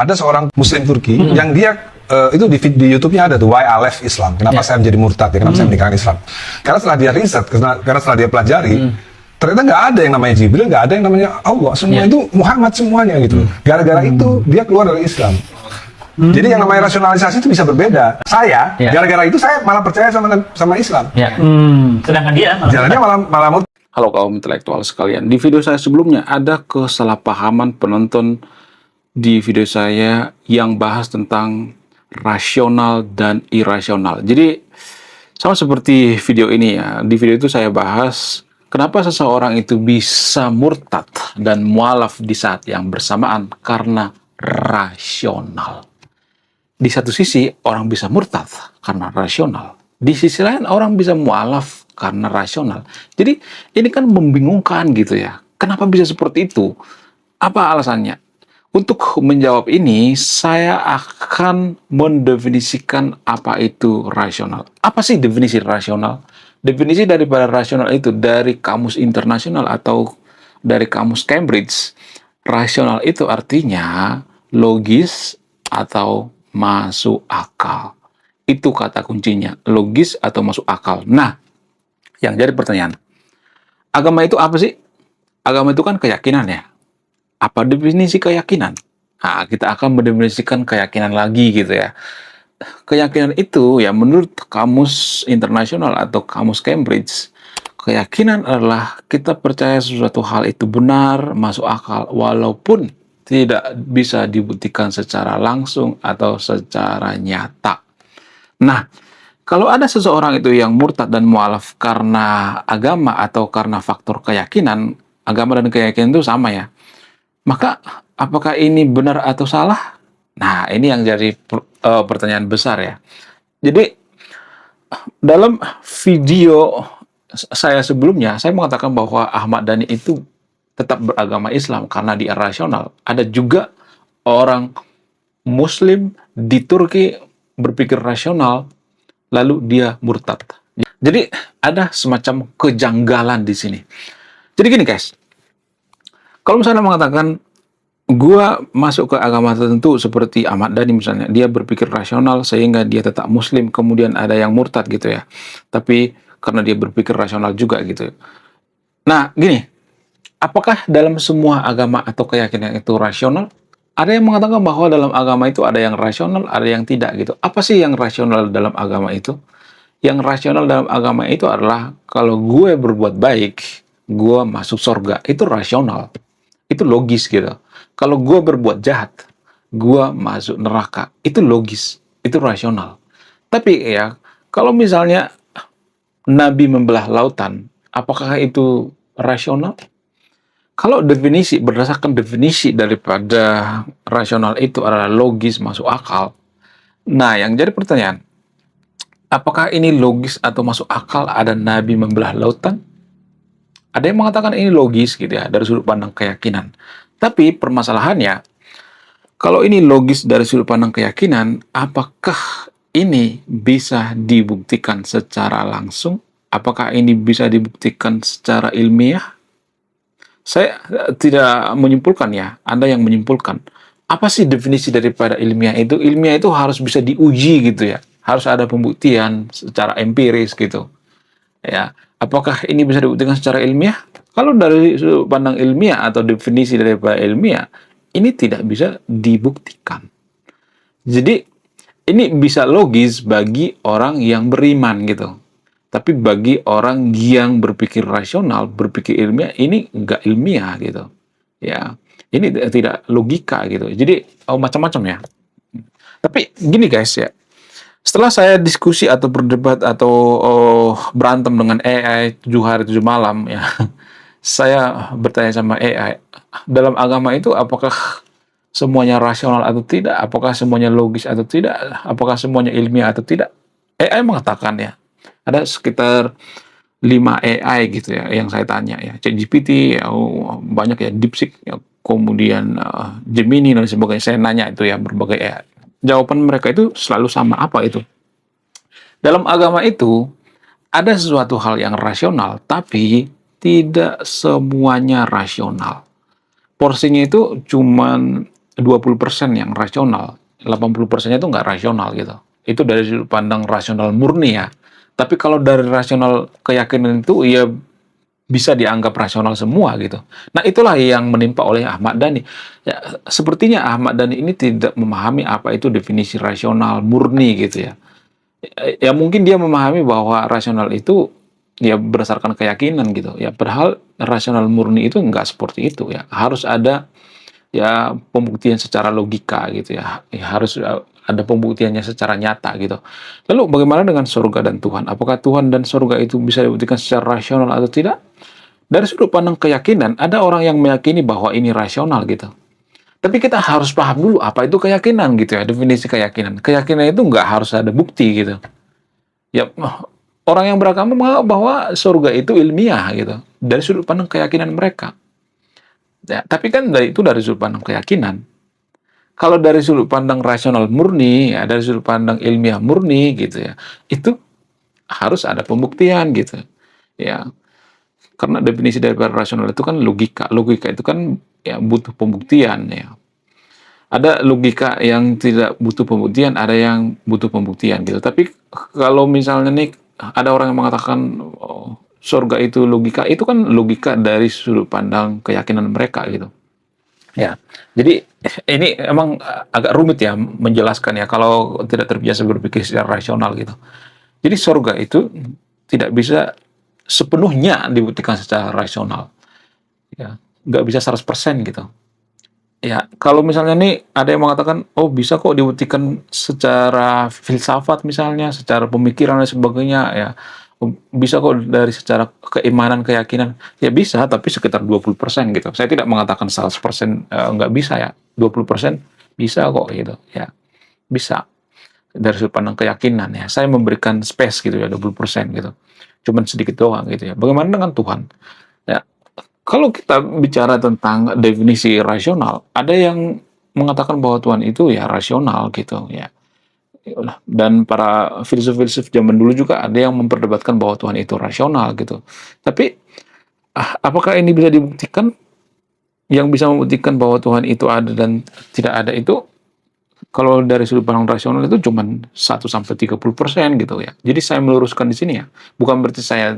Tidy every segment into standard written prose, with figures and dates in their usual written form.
ada seorang Muslim Turki yang dia itu di YouTube-nya ada tuh Why I Left Islam. Kenapa saya menjadi murtad? Ya, kenapa saya meninggalkan Islam? Karena setelah dia riset, karena setelah dia pelajari, ternyata nggak ada yang namanya Jibril, nggak ada yang namanya Allah. Semua itu Muhammad semuanya gitu. Gara-gara itu dia keluar dari Islam. Jadi yang namanya rasionalisasi itu bisa berbeda. Saya gara-gara itu saya malah percaya sama Islam. Sedangkan dia jalannya malah murtad. Halo kaum intelektual sekalian, di video saya sebelumnya ada kesalahpahaman penonton di video saya yang bahas tentang rasional dan irasional. Jadi sama seperti video ini ya, di video itu saya bahas kenapa seseorang itu bisa murtad dan mualaf di saat yang bersamaan karena rasional. Di satu sisi orang bisa murtad karena rasional, di sisi lain orang bisa mualaf karena rasional. Jadi ini kan membingungkan gitu ya. Kenapa bisa seperti itu? Apa alasannya? Untuk menjawab ini, saya akan mendefinisikan apa itu rasional. Apa sih definisi rasional? Definisi daripada rasional itu dari kamus internasional atau dari kamus Cambridge. Rasional itu artinya logis atau masuk akal. Itu kata kuncinya, logis atau masuk akal. Nah, yang jadi pertanyaan, agama itu apa sih? Agama itu kan keyakinan ya. Apa definisi keyakinan? Nah, kita akan mendefinisikan keyakinan lagi gitu ya. Keyakinan itu ya menurut kamus internasional atau kamus Cambridge, keyakinan adalah kita percaya sesuatu hal itu benar, masuk akal, walaupun tidak bisa dibuktikan secara langsung atau secara nyata. Nah, kalau ada seseorang itu yang murtad dan mualaf karena agama atau karena faktor keyakinan, agama dan keyakinan itu sama ya. Maka apakah ini benar atau salah? Nah, ini yang jadi pertanyaan besar ya. Jadi dalam video saya sebelumnya, saya mengatakan bahwa Ahmad Dhani itu tetap beragama Islam karena dia rasional. Ada juga orang Muslim di Turki berpikir rasional, lalu dia murtad. Jadi ada semacam kejanggalan di sini. Jadi gini guys, kalau misalnya mengatakan gua masuk ke agama tertentu seperti Ahmad Dhani misalnya, dia berpikir rasional sehingga dia tetap Muslim, kemudian ada yang murtad gitu ya. Tapi karena dia berpikir rasional juga gitu. Nah gini, apakah dalam semua agama atau keyakinan itu rasional? Ada yang mengatakan bahwa dalam agama itu ada yang rasional, ada yang tidak gitu. Apa sih yang rasional dalam agama itu? Yang rasional dalam agama itu adalah kalau gue berbuat baik, gue masuk surga. Itu rasional. Itu logis gitu. Kalau gue berbuat jahat, gue masuk neraka. Itu logis. Itu rasional. Tapi ya, kalau misalnya Nabi membelah lautan, apakah itu rasional? Kalau definisi, berdasarkan definisi daripada rasional itu adalah logis, masuk akal. Nah, yang jadi pertanyaan, apakah ini logis atau masuk akal ada Nabi membelah lautan? Ada yang mengatakan ini logis gitu ya, dari sudut pandang keyakinan. Tapi permasalahannya, kalau ini logis dari sudut pandang keyakinan, apakah ini bisa dibuktikan secara langsung? Apakah ini bisa dibuktikan secara ilmiah? Saya tidak menyimpulkan ya, Anda yang menyimpulkan. Apa sih definisi daripada ilmiah itu? Ilmiah itu harus bisa diuji gitu ya. Harus ada pembuktian secara empiris gitu. Ya, apakah ini bisa dibuktikan secara ilmiah? Kalau dari sudut pandang ilmiah atau definisi daripada ilmiah, ini tidak bisa dibuktikan. Jadi, ini bisa logis bagi orang yang beriman gitu. Tapi bagi orang yang berpikir rasional, berpikir ilmiah, ini nggak ilmiah gitu. Ya, ini tidak logika gitu. Jadi macam-macam ya. Tapi gini guys ya, setelah saya diskusi atau berdebat atau berantem dengan AI 7 hari 7 malam ya, saya bertanya sama AI, dalam agama itu apakah semuanya rasional atau tidak? Apakah semuanya logis atau tidak? Apakah semuanya ilmiah atau tidak? AI mengatakan ya, ada sekitar 5 AI gitu ya yang saya tanya ya. ChatGPT ya, banyak ya, DeepSeek ya, kemudian Gemini dan sebagainya. Saya nanya itu ya berbagai AI. Jawaban mereka itu selalu sama. Apa itu? Dalam agama itu ada sesuatu hal yang rasional, tapi tidak semuanya rasional. Porsinya itu cuman 20% yang rasional, 80%-nya itu nggak rasional gitu. Itu dari sudut pandang rasional murni ya. Tapi kalau dari rasional keyakinan itu ya bisa dianggap rasional semua gitu. Nah, itulah yang menimpa oleh Ahmad Dhani. Ya, sepertinya Ahmad Dhani ini tidak memahami apa itu definisi rasional murni gitu ya. Ya mungkin dia memahami bahwa rasional itu ya berdasarkan keyakinan gitu. Ya padahal rasional murni itu nggak seperti itu ya. Harus ada ya pembuktian secara logika gitu ya. Ya harus ada pembuktiannya secara nyata gitu. Lalu bagaimana dengan surga dan Tuhan? Apakah Tuhan dan surga itu bisa dibuktikan secara rasional atau tidak? Dari sudut pandang keyakinan, ada orang yang meyakini bahwa ini rasional gitu. Tapi kita harus paham dulu apa itu keyakinan gitu ya, definisi keyakinan. Keyakinan itu nggak harus ada bukti gitu. Ya, orang yang beragama menganggap bahwa surga itu ilmiah gitu. Dari sudut pandang keyakinan mereka. Ya, tapi kan itu dari sudut pandang keyakinan. Kalau dari sudut pandang rasional murni, ya, dari sudut pandang ilmiah murni gitu ya, itu harus ada pembuktian gitu. Ya, karena definisi dari rasional itu kan logika. Logika itu kan ya butuh pembuktian ya. Ada logika yang tidak butuh pembuktian, ada yang butuh pembuktian gitu. Tapi kalau misalnya nih ada orang yang mengatakan oh, surga itu logika, itu kan logika dari sudut pandang keyakinan mereka gitu. Ya, jadi ini emang agak rumit ya menjelaskan ya kalau tidak terbiasa berpikir secara rasional gitu. Jadi surga itu tidak bisa sepenuhnya dibuktikan secara rasional. Ya, nggak bisa 100% gitu. Ya, kalau misalnya nih ada yang mengatakan, oh bisa kok dibuktikan secara filsafat misalnya, secara pemikiran dan sebagainya, ya bisa kok dari secara keimanan, keyakinan. Ya bisa, tapi sekitar 20% gitu. Saya tidak mengatakan 100% nggak bisa ya. 20% bisa kok gitu. Ya, bisa. Dari sudut pandang keyakinan ya. Saya memberikan space gitu ya, 20% gitu. Cuman sedikit doang gitu ya. Bagaimana dengan Tuhan? Ya, kalau kita bicara tentang definisi rasional, ada yang mengatakan bahwa Tuhan itu ya rasional gitu ya. Dan para filsuf-filsuf zaman dulu juga ada yang memperdebatkan bahwa Tuhan itu rasional gitu. Tapi apakah ini bisa dibuktikan? Yang bisa membuktikan bahwa Tuhan itu ada dan tidak ada itu kalau dari sudut pandang rasional itu cuma 1-30% gitu ya. Jadi saya meluruskan di sini ya. Bukan berarti saya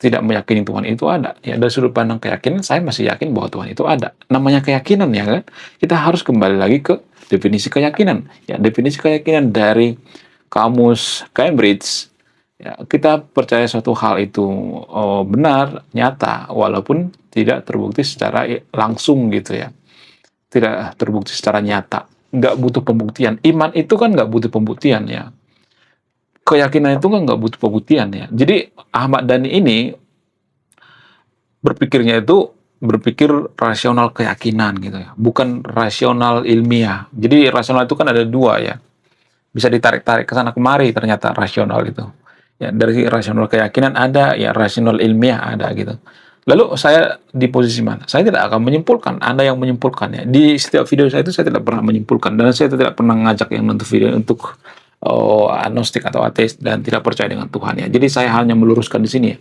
tidak meyakini Tuhan itu ada. Ya, dari sudut pandang keyakinan, saya masih yakin bahwa Tuhan itu ada. Namanya keyakinan ya kan. Kita harus kembali lagi ke definisi keyakinan. Ya, definisi keyakinan dari kamus Cambridge. Ya, kita percaya suatu hal itu benar, nyata, walaupun tidak terbukti secara langsung gitu ya. Tidak terbukti secara nyata. Nggak butuh pembuktian. Iman itu kan nggak butuh pembuktian ya. Keyakinan itu kan nggak butuh pembuktian ya. Jadi Ahmad Dhani ini berpikirnya itu berpikir rasional keyakinan gitu ya, bukan rasional ilmiah. Jadi rasional itu kan ada dua ya, bisa ditarik-tarik ke sana kemari ternyata rasional itu. Ya dari rasional keyakinan ada, ya rasional ilmiah ada gitu. Lalu saya di posisi mana? Saya tidak akan menyimpulkan, Anda yang menyimpulkan ya. Di setiap video saya itu saya tidak pernah menyimpulkan dan saya tidak pernah ngajak yang nonton video untuk agnostik atau ateis dan tidak percaya dengan Tuhan ya. Jadi saya hanya meluruskan di sini ya.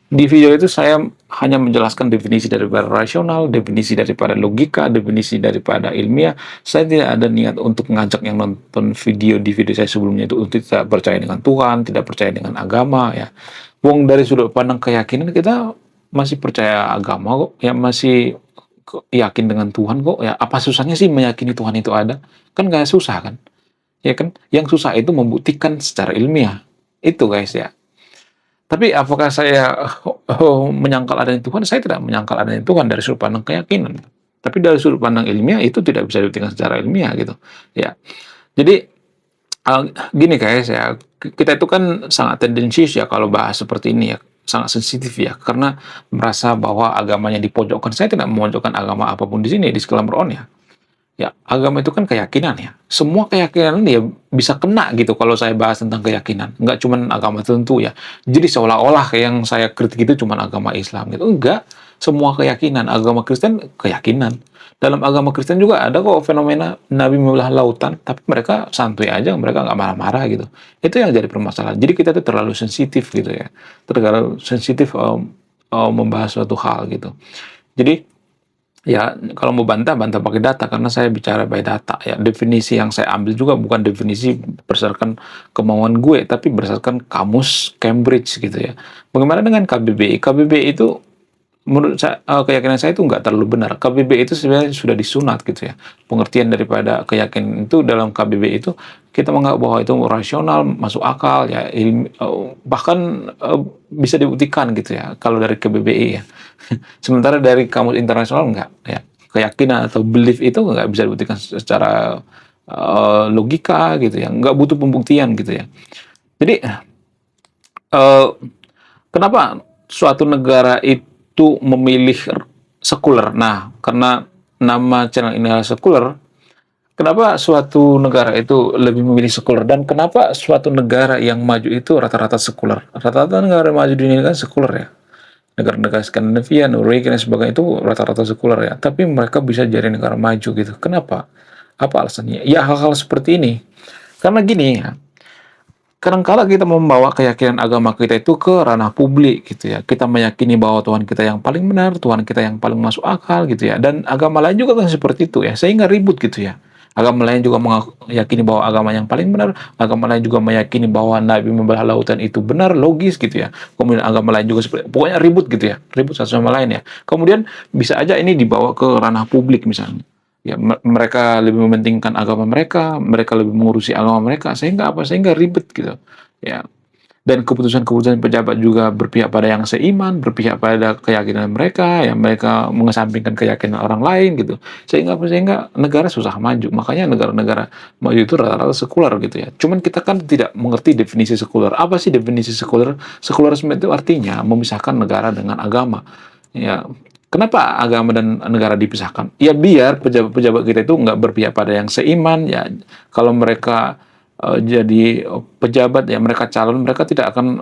Di video itu saya hanya menjelaskan definisi daripada rasional, definisi daripada logika, definisi daripada ilmiah. Saya tidak ada niat untuk ngajak yang nonton video di video saya sebelumnya itu untuk tidak percaya dengan Tuhan, tidak percaya dengan agama ya. Wong dari sudut pandang keyakinan kita masih percaya agama kok, ya masih yakin dengan Tuhan kok. Ya apa susahnya sih meyakini Tuhan itu ada? Kan nggak susah kan? Ya kan? Yang susah itu membuktikan secara ilmiah. Itu guys ya. Tapi apakah saya menyangkal adanya Tuhan? Saya tidak menyangkal adanya Tuhan dari sudut pandang keyakinan. Tapi dari sudut pandang ilmiah itu tidak bisa dibuktikan secara ilmiah gitu. Ya. Jadi gini guys ya, kita itu kan sangat tendensius ya kalau bahas seperti ini ya, sangat sensitif ya, karena merasa bahwa agamanya dipojokkan. Saya tidak memojokkan agama apapun di sini di Disclaimer On ya. Ya, agama itu kan keyakinan ya. Semua keyakinan dia bisa kena gitu kalau saya bahas tentang keyakinan. Nggak cuma agama tertentu ya. Jadi seolah-olah yang saya kritik itu cuma agama Islam gitu. Enggak. Semua keyakinan. Agama Kristen keyakinan. Dalam agama Kristen juga ada kok fenomena Nabi membelah lautan. Tapi mereka santuy aja. Mereka nggak marah-marah gitu. Itu yang jadi permasalahan. Jadi kita tuh terlalu sensitif gitu ya. Terlalu sensitif membahas suatu hal gitu. Jadi Ya, kalau mau bantah, bantah pakai data karena saya bicara by data ya. Definisi yang saya ambil juga bukan definisi berdasarkan kemauan gue, tapi berdasarkan kamus Cambridge gitu ya. Bagaimana dengan KBBI? KBBI itu menurut saya, keyakinan saya itu nggak terlalu benar. KBBI itu sebenarnya sudah disunat gitu ya. Pengertian daripada keyakinan itu dalam KBBI itu kita menganggap bahwa itu rasional, masuk akal ya, bahkan bisa dibuktikan gitu ya kalau dari KBBI ya. Sementara dari kamus internasional enggak ya. Keyakinan atau belief itu nggak bisa dibuktikan secara logika gitu ya. Nggak butuh pembuktian gitu ya. Jadi eh, kenapa suatu negara itu memilih sekuler? Nah, karena nama channel ini adalah sekuler, kenapa suatu negara itu lebih memilih sekuler? Dan kenapa suatu negara yang maju itu rata-rata sekuler? Rata-rata negara maju di dunia kan sekuler ya. Negara-negara Skandinavia, Norwegia, dan sebagainya itu rata-rata sekuler ya. Tapi mereka bisa jadi negara maju gitu. Kenapa? Apa alasannya? Ya hal-hal seperti ini. Karena gini ya, kadangkala kita membawa keyakinan agama kita itu ke ranah publik gitu ya. Kita meyakini bahwa Tuhan kita yang paling benar, Tuhan kita yang paling masuk akal gitu ya. Dan agama lain juga kan seperti itu ya. Sehingga ribut gitu ya. Agama lain juga meyakini bahwa agama yang paling benar, agama lain juga meyakini bahwa Nabi membelah lautan itu benar, logis gitu ya. Kemudian agama lain juga seperti, pokoknya ribut gitu ya, ribut satu sama lain ya. Kemudian bisa aja ini dibawa ke ranah publik misalnya. Ya, mereka lebih mementingkan agama mereka, mereka lebih mengurusi agama mereka, sehingga apa? Sehingga ribet gitu. Ya, dan keputusan-keputusan pejabat juga berpihak pada yang seiman, berpihak pada keyakinan mereka, yang mereka mengesampingkan keyakinan orang lain gitu. Sehingga apa? Sehingga negara susah maju. Makanya negara-negara maju itu rata-rata sekuler gitu ya. Cuman kita kan tidak mengerti definisi sekuler. Apa sih definisi sekuler? Sekularisme itu artinya memisahkan negara dengan agama. Ya, kenapa agama dan negara dipisahkan? Ya biar pejabat-pejabat kita itu nggak berpihak pada yang seiman. Ya, kalau mereka jadi pejabat ya mereka calon, mereka tidak akan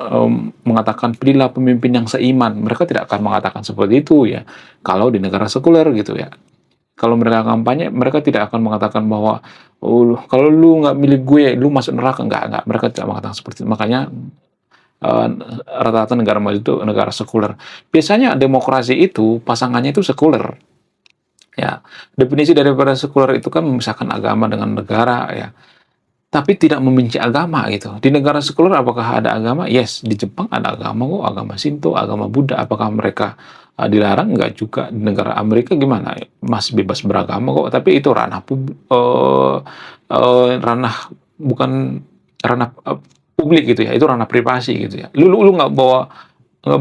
mengatakan pilihlah pemimpin yang seiman, mereka tidak akan mengatakan seperti itu ya kalau di negara sekuler gitu ya. Kalau mereka kampanye, mereka tidak akan mengatakan bahwa kalau lu nggak milih gue lu masuk neraka, nggak, mereka tidak mengatakan seperti itu. Makanya eh, rata-rata negara maju itu negara sekuler. Biasanya demokrasi itu pasangannya itu sekuler ya. Definisi daripada sekuler itu kan memisahkan agama dengan negara ya, tapi tidak membenci agama gitu. Di negara sekuler apakah ada agama? Yes, di Jepang ada agama kok, agama Shinto, agama Buddha. Apakah mereka dilarang? Enggak juga. Di negara Amerika gimana? Masih bebas beragama kok, tapi itu ranah ranah bukan ranah publik gitu ya. Itu ranah privasi gitu ya. Lu nggak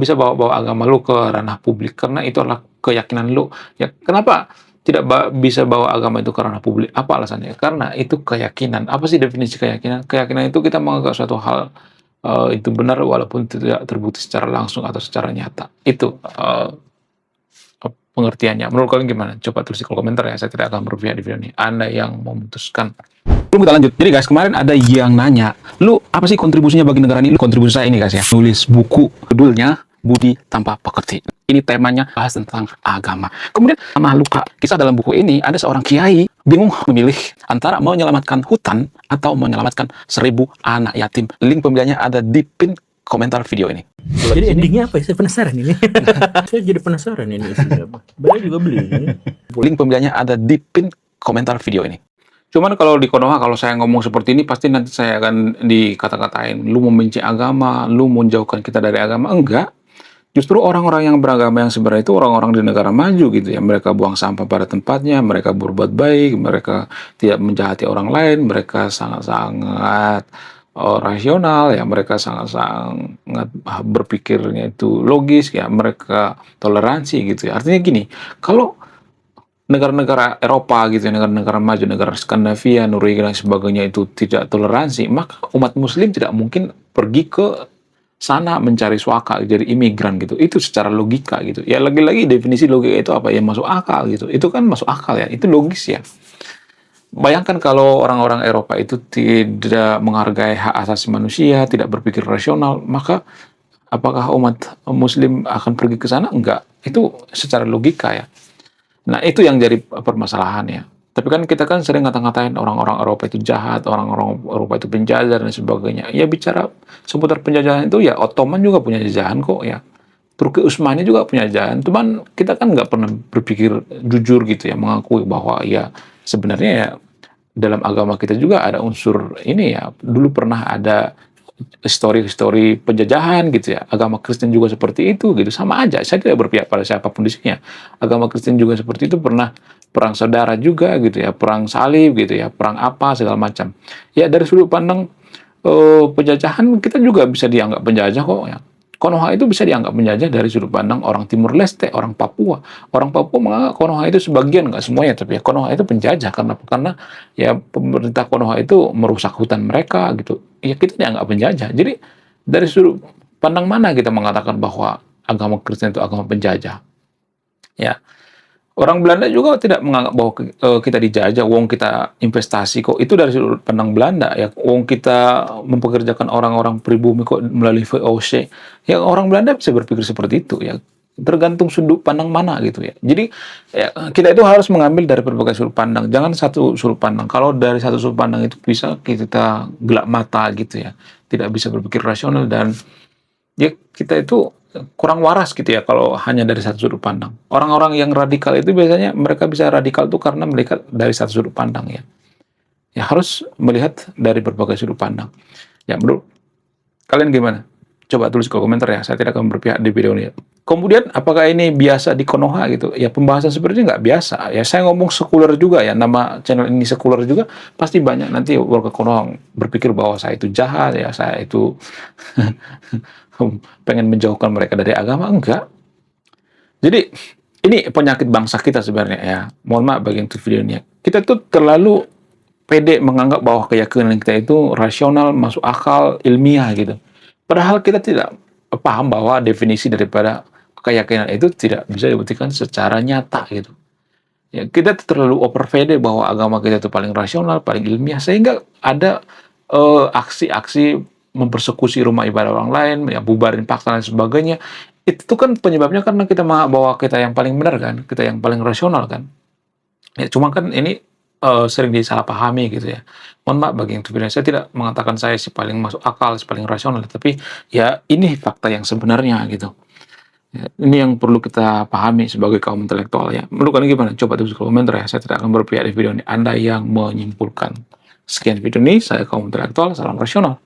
bisa bawa agama lu ke ranah publik karena itu adalah keyakinan lu. Ya, kenapa tidak bisa bawa agama itu ke ranah publik? Apa alasannya? Karena itu keyakinan. Apa sih definisi keyakinan? Keyakinan itu kita menganggap suatu hal itu benar walaupun tidak terbukti secara langsung atau secara nyata. Itu pengertiannya. Menurut kalian gimana? Coba tulis di kolom komentar ya. Saya tidak akan berpihak di video ini. Anda yang memutuskan. Belum kita lanjut. Jadi guys, kemarin ada yang nanya, lu apa sih kontribusinya bagi negara ini? Lu kontribusi saya ini guys ya. Nulis buku, judulnya Budi Tanpa Pekerti. Ini temanya bahas tentang agama. Kemudian sama luka. Kisah dalam buku ini ada seorang kiai bingung memilih antara menyelamatkan hutan atau menyelamatkan 1000 anak yatim. Link pembeliannya ada di pin komentar video ini. Jadi endingnya apa ya? Saya penasaran ini. Saya jadi penasaran ini isinya apa. Beliau juga beli ini. Link pembeliannya ada di pin komentar video ini. Cuman kalau di Konoha, kalau saya ngomong seperti ini, pasti nanti saya akan dikata-katain, lu membenci agama, lu menjauhkan kita dari agama. Enggak. Justru orang-orang yang beragama yang sebenarnya itu orang-orang di negara maju gitu ya. Mereka buang sampah pada tempatnya, mereka berbuat baik, mereka tidak menjahati orang lain, mereka sangat-sangat rasional ya, mereka sangat-sangat berpikirnya itu logis ya, mereka toleransi gitu ya. Artinya gini, kalau negara-negara Eropa gitu ya, negara-negara maju, negara Skandinavia, Norwegia dan sebagainya itu tidak toleransi, maka umat muslim tidak mungkin pergi ke sana mencari suaka jadi imigran gitu. Itu secara logika gitu. Ya lagi-lagi definisi logika itu apa? Ya masuk akal gitu. Itu kan masuk akal ya. Itu logis ya. Bayangkan kalau orang-orang Eropa itu tidak menghargai hak asasi manusia, tidak berpikir rasional, maka apakah umat muslim akan pergi ke sana? Enggak. Itu secara logika ya. Nah, itu yang jadi permasalahannya. Tapi kan kita kan sering ngata-ngatain orang-orang Eropa itu jahat, orang-orang Eropa itu penjajah dan sebagainya. Ya bicara seputar penjajahan itu ya Ottoman juga punya jajahan kok ya. Turki Utsmani juga penjajahan, cuman kita kan nggak pernah berpikir jujur gitu ya, mengakui bahwa ya sebenarnya ya dalam agama kita juga ada unsur ini ya, dulu pernah ada histori penjajahan gitu ya. Agama Kristen juga seperti itu gitu, sama aja. Saya tidak berpihak pada siapapun di sini ya. Agama Kristen juga seperti itu, pernah perang saudara juga gitu ya, perang salib gitu ya, perang apa segala macam. Ya dari sudut pandang penjajahan kita juga bisa dianggap penjajah kok ya. Konoha itu bisa dianggap penjajah dari sudut pandang orang Timur Leste, orang Papua. Orang Papua menganggap Konoha itu sebagian, nggak semuanya, tapi ya Konoha itu penjajah. Karena ya pemerintah Konoha itu merusak hutan mereka gitu. Ya kita dianggap penjajah. Jadi dari sudut pandang mana kita mengatakan bahwa agama Kristen itu agama penjajah? Ya, orang Belanda juga tidak menganggap bahwa kita dijajah, wong kita investasi kok. Itu dari sudut pandang Belanda ya. Wong kita mempekerjakan orang-orang pribumi kok melalui VOC. Ya orang Belanda bisa berpikir seperti itu ya. Tergantung sudut pandang mana gitu ya. Jadi ya, kita itu harus mengambil dari berbagai sudut pandang. Jangan satu sudut pandang. Kalau dari satu sudut pandang itu bisa kita gelap mata gitu ya. Tidak bisa berpikir rasional dan ya kita itu kurang waras gitu ya kalau hanya dari satu sudut pandang. Orang-orang yang radikal itu biasanya mereka bisa radikal tuh karena melihat dari satu sudut pandang ya. Ya harus melihat dari berbagai sudut pandang. Ya menurut kalian gimana? Coba tulis ke komentar ya. Saya tidak akan berpihak di video ini. Kemudian apakah ini biasa di Konoha gitu? Ya pembahasan seperti ini nggak biasa. Ya saya ngomong sekuler juga ya. Nama channel ini sekuler juga. Pasti banyak nanti warga Konoha berpikir bahwa saya itu jahat ya. Saya itu pengen menjauhkan mereka dari agama. Enggak. Jadi ini penyakit bangsa kita sebenarnya ya. Mohon maaf bagi yang video ini. Kita tuh terlalu pede menganggap bahwa keyakinan kita itu rasional, masuk akal, ilmiah gitu. Padahal kita tidak paham bahwa definisi daripada keyakinan itu tidak bisa dibuktikan secara nyata gitu. Ya, kita terlalu overpede bahwa agama kita itu paling rasional, paling ilmiah, sehingga ada aksi-aksi mempersekusi rumah ibadah orang lain, ya, bubarin paksa dan sebagainya. Itu kan penyebabnya karena kita menganggap bahwa kita yang paling benar kan, kita yang paling rasional kan. Ya, cuma kan ini sering disalahpahami gitu ya. Mohon maaf bagi yang video saya tidak mengatakan saya si paling masuk akal, si paling rasional, tapi ya ini fakta yang sebenarnya gitu. Ya, ini yang perlu kita pahami sebagai kaum intelektual ya. Menurut kalian gimana? Coba tulis di komentar ya. Saya tidak akan berpihak di video ini. Anda yang menyimpulkan. Sekian video ini, saya kaum intelektual, salam rasional.